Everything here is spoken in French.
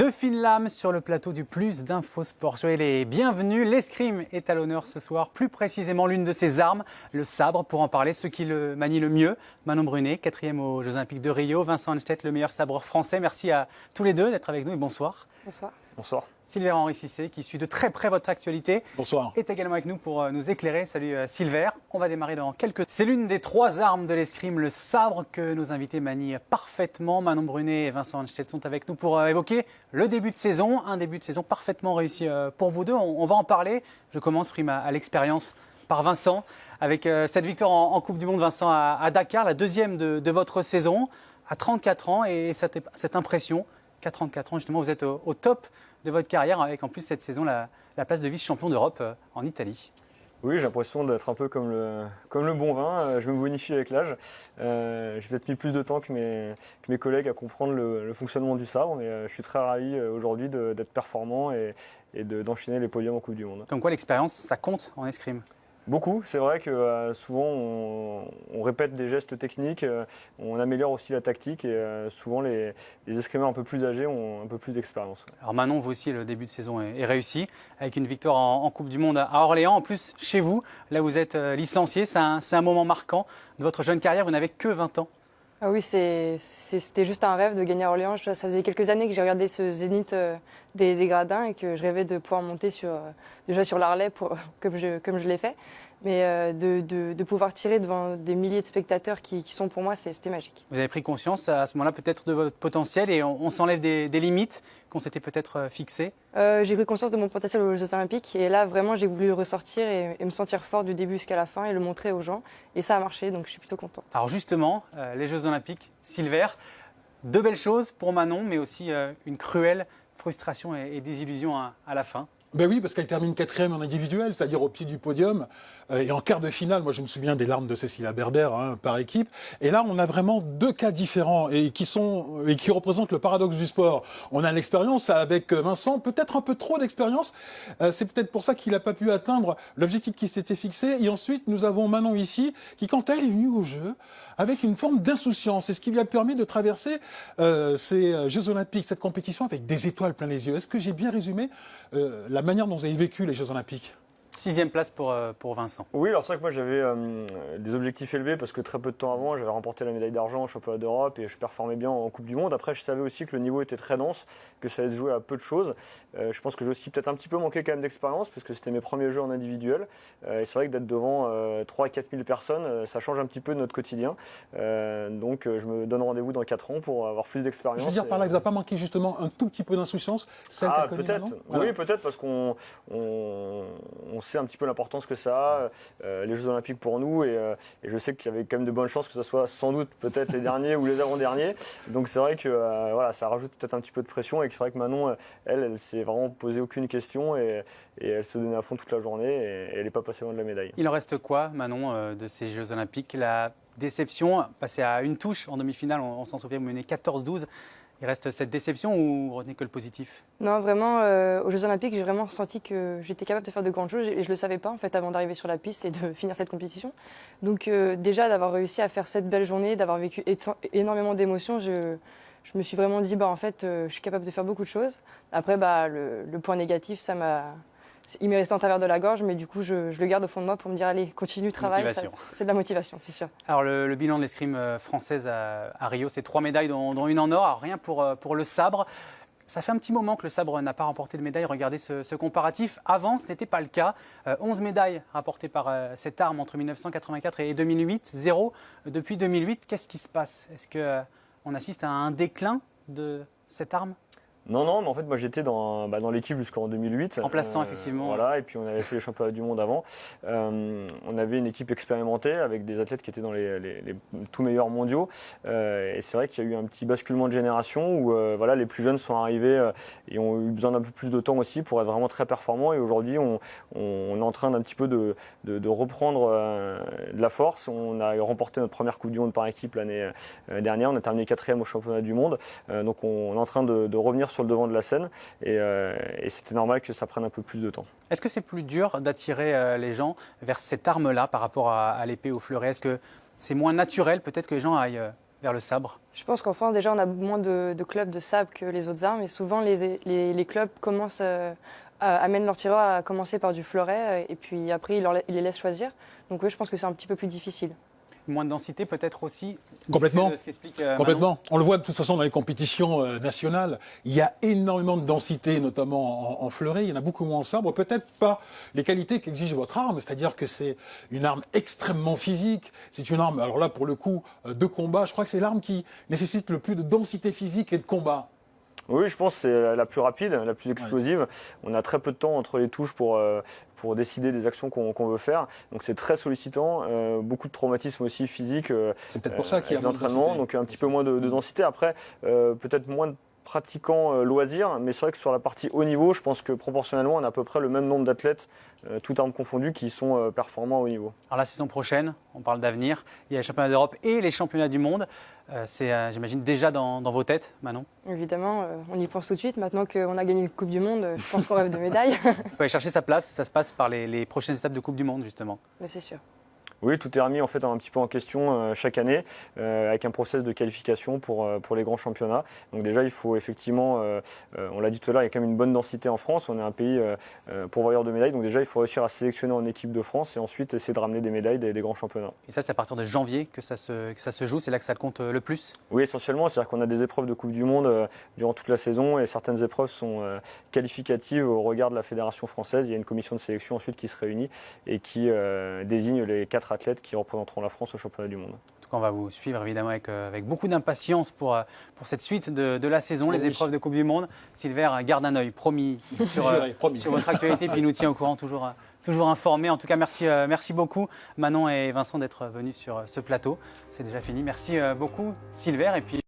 Deux fines lames sur le plateau du Plus d'Info Sport. Soyez les bienvenus. L'escrime est à l'honneur ce soir, plus précisément l'une de ses armes, le sabre. Pour en parler, ceux qui le manient le mieux, Manon Brunet, 4e aux Jeux Olympiques de Rio, Vincent Hanstedt, le meilleur sabreur français. Merci à tous les deux d'être avec nous et bonsoir. Bonsoir. Bonsoir. Silver Henri Cissé, qui suit de très près votre actualité, Bonsoir. est également avec nous pour nous éclairer. Salut Silver. On va démarrer dans quelques... C'est l'une des trois armes de l'escrime, le sabre, que nos invités manient parfaitement. Manon Brunet et Vincent Hanstedt sont avec nous pour évoquer le début de saison. Un début de saison parfaitement réussi pour vous deux. On va en parler. Je commence, prime à l'expérience, par Vincent. Avec cette victoire en Coupe du Monde, Vincent, à Dakar, la deuxième de votre saison, à 34 ans. Et cette impression qu'à 34 ans, justement, vous êtes au top de votre carrière, avec en plus cette saison la place de vice-champion d'Europe en Italie. Oui, j'ai l'impression d'être un peu comme le bon vin. Je me bonifie avec l'âge. J'ai peut-être mis plus de temps que mes collègues à comprendre le fonctionnement du sabre, mais je suis très ravi aujourd'hui d'être performant et d'enchaîner les podiums en Coupe du Monde. Comme quoi l'expérience, ça compte en escrime. Beaucoup, c'est vrai que souvent on répète des gestes techniques, on améliore aussi la tactique et souvent les escrimeurs un peu plus âgés ont un peu plus d'expérience. Alors Manon, vous aussi, le début de saison est réussi avec une victoire en Coupe du Monde à Orléans. En plus, chez vous, là où vous êtes licencié, c'est un moment marquant de votre jeune carrière. Vous n'avez que 20 ans. Ah oui, c'était juste un rêve de gagner à Orléans. Ça faisait quelques années que j'ai regardé ce zénith des gradins et que je rêvais de pouvoir monter déjà sur l'Arlet comme je l'ai fait. Mais de pouvoir tirer devant des milliers de spectateurs qui sont pour moi, c'était magique. Vous avez pris conscience à ce moment-là peut-être de votre potentiel et on s'enlève des limites qu'on s'était peut-être fixées. J'ai pris conscience de mon potentiel aux Jeux Olympiques et là vraiment j'ai voulu le ressortir et me sentir fort du début jusqu'à la fin et le montrer aux gens. Et ça a marché, donc je suis plutôt contente. Alors justement, les Jeux Olympiques, Silver, deux belles choses pour Manon, mais aussi une cruelle frustration et désillusion à la fin. Ben oui, parce qu'elle termine 4e en individuel, c'est-à-dire au pied du podium. Et en quart de finale, moi je me souviens des larmes de Cécilia Berder par équipe. Et là, on a vraiment deux cas différents et qui représentent le paradoxe du sport. On a l'expérience avec Vincent, peut-être un peu trop d'expérience. C'est peut-être pour ça qu'il n'a pas pu atteindre l'objectif qu'il s'était fixé. Et ensuite, nous avons Manon ici, qui quand elle est venue au jeu, avec une forme d'insouciance. C'est ce qui lui a permis de traverser ces Jeux Olympiques, cette compétition avec des étoiles plein les yeux. Est-ce que j'ai bien résumé la manière dont vous avez vécu les Jeux Olympiques? 6e place pour Vincent. Oui, alors c'est vrai que moi j'avais des objectifs élevés parce que très peu de temps avant, j'avais remporté la médaille d'argent au championnat d'Europe et je performais bien en Coupe du Monde. Après, je savais aussi que le niveau était très dense, que ça allait se jouer à peu de choses. Je pense que j'ai aussi peut-être un petit peu manqué quand même d'expérience parce que c'était mes premiers jeux en individuel. Et c'est vrai que d'être devant 3 à 4 000 personnes, ça change un petit peu de notre quotidien. Donc je me donne rendez-vous dans 4 ans pour avoir plus d'expérience. Je veux dire par là, il ne vous a pas manqué justement un tout petit peu d'insouciance, celle qu'a connue peut-être. Manon ? Voilà. Oui, peut-être parce qu'on sait un petit peu l'importance que ça a, les Jeux Olympiques pour nous et je sais qu'il y avait quand même de bonnes chances que ce soit sans doute peut-être les derniers ou les avant-derniers. Donc c'est vrai que voilà, ça rajoute peut-être un petit peu de pression et que c'est vrai que Manon, elle s'est vraiment posé aucune question et elle se donnait à fond toute la journée et elle n'est pas passée loin de la médaille. Il en reste quoi, Manon, de ces Jeux Olympiques? La déception, passée à une touche en demi-finale, on s'en souvient, vous menez 14-12. Il reste cette déception ou vous retenez que le positif? Non, vraiment, aux Jeux Olympiques, j'ai vraiment ressenti que j'étais capable de faire de grandes choses et je ne le savais pas en fait avant d'arriver sur la piste et de finir cette compétition. Donc déjà d'avoir réussi à faire cette belle journée, d'avoir vécu énormément d'émotions, je me suis vraiment dit en fait, je suis capable de faire beaucoup de choses. Après, le point négatif, il m'est resté en travers de la gorge, mais du coup, je le garde au fond de moi pour me dire, allez, continue, travaille. C'est de la motivation, c'est sûr. Alors, le bilan de l'escrime française à Rio, c'est 3 médailles, dont une en or. Alors, rien pour le sabre. Ça fait un petit moment que le sabre n'a pas remporté de médaille. Regardez ce comparatif. Avant, ce n'était pas le cas. 11 médailles rapportées par cette arme entre 1984 et 2008. 0 depuis 2008. Qu'est-ce qui se passe? Est-ce qu'on assiste à un déclin de cette arme? Non, mais en fait, moi j'étais dans l'équipe jusqu'en 2008. Remplaçant, effectivement. Voilà, et puis on avait fait les championnats du monde avant. On avait une équipe expérimentée avec des athlètes qui étaient dans les tout meilleurs mondiaux. Et c'est vrai qu'il y a eu un petit basculement de génération où les plus jeunes sont arrivés et ont eu besoin d'un peu plus de temps aussi pour être vraiment très performants. Et aujourd'hui, on est en train d'un petit peu de reprendre de la force. On a remporté notre première Coupe du Monde par équipe l'année dernière. On a terminé 4e au championnat du monde. Donc on est en train de revenir sur le devant de la scène et c'était normal que ça prenne un peu plus de temps. Est-ce que c'est plus dur d'attirer les gens vers cette arme-là par rapport à l'épée au fleuret? Est-ce que c'est moins naturel peut-être que les gens aillent vers le sabre? Je pense qu'en France, déjà, on a moins de clubs de sabre que les autres armes. Et souvent, les clubs commencent, amènent leurs tireurs à commencer par du fleuret. Et puis après, ils les laissent choisir. Donc oui, je pense que c'est un petit peu plus difficile. Moins de densité peut-être aussi. Complètement. C'est ce qu'explique Manon. Complètement. On le voit de toute façon dans les compétitions nationales. Il y a énormément de densité, notamment en fleuret. Il y en a beaucoup moins en sabre. Peut-être pas les qualités qu'exige votre arme, c'est-à-dire que c'est une arme extrêmement physique. C'est une arme, alors là pour le coup, de combat. Je crois que c'est l'arme qui nécessite le plus de densité physique et de combat. Oui, je pense que c'est la plus rapide, la plus explosive. On a très peu de temps entre les touches pour décider des actions qu'on veut faire. Donc c'est très sollicitant, beaucoup de traumatisme aussi physique. C'est peut-être pour ça qu'il y a moins de d'entraînement, densité. donc un petit peu moins de densité. Après, peut-être moins de pratiquants loisirs, mais c'est vrai que sur la partie haut niveau, je pense que proportionnellement, on a à peu près le même nombre d'athlètes, toutes armes confondues, qui sont performants au haut niveau. Alors la saison prochaine, on parle d'avenir, il y a les championnats d'Europe et les championnats du monde. C'est, j'imagine, déjà dans vos têtes, Manon? Évidemment, on y pense tout de suite. Maintenant qu'on a gagné une Coupe du Monde, je pense qu'on rêve de médailles. Il faut aller chercher sa place, ça se passe par les prochaines étapes de Coupe du Monde, justement. Mais c'est sûr. Oui, tout est remis en fait un petit peu en question chaque année avec un process de qualification pour les grands championnats. Donc déjà, il faut effectivement, on l'a dit tout à l'heure, il y a quand même une bonne densité en France. On est un pays pourvoyeur de médailles. Donc déjà, il faut réussir à sélectionner en équipe de France et ensuite essayer de ramener des médailles des grands championnats. Et ça, c'est à partir de janvier que ça se joue, c'est là que ça compte le plus? Oui, essentiellement, c'est-à-dire qu'on a des épreuves de Coupe du Monde durant toute la saison et certaines épreuves sont qualificatives au regard de la Fédération française. Il y a une commission de sélection ensuite qui se réunit et qui désigne les 4 athlètes qui représenteront la France au championnat du monde. En tout cas, on va vous suivre évidemment avec beaucoup d'impatience pour cette suite de la saison, les épreuves de Coupe du Monde. Silver garde un œil, promis, sur votre actualité, puis il nous tient au courant, toujours informé. En tout cas, merci beaucoup Manon et Vincent d'être venus sur ce plateau. C'est déjà fini. Merci beaucoup Silver. Et puis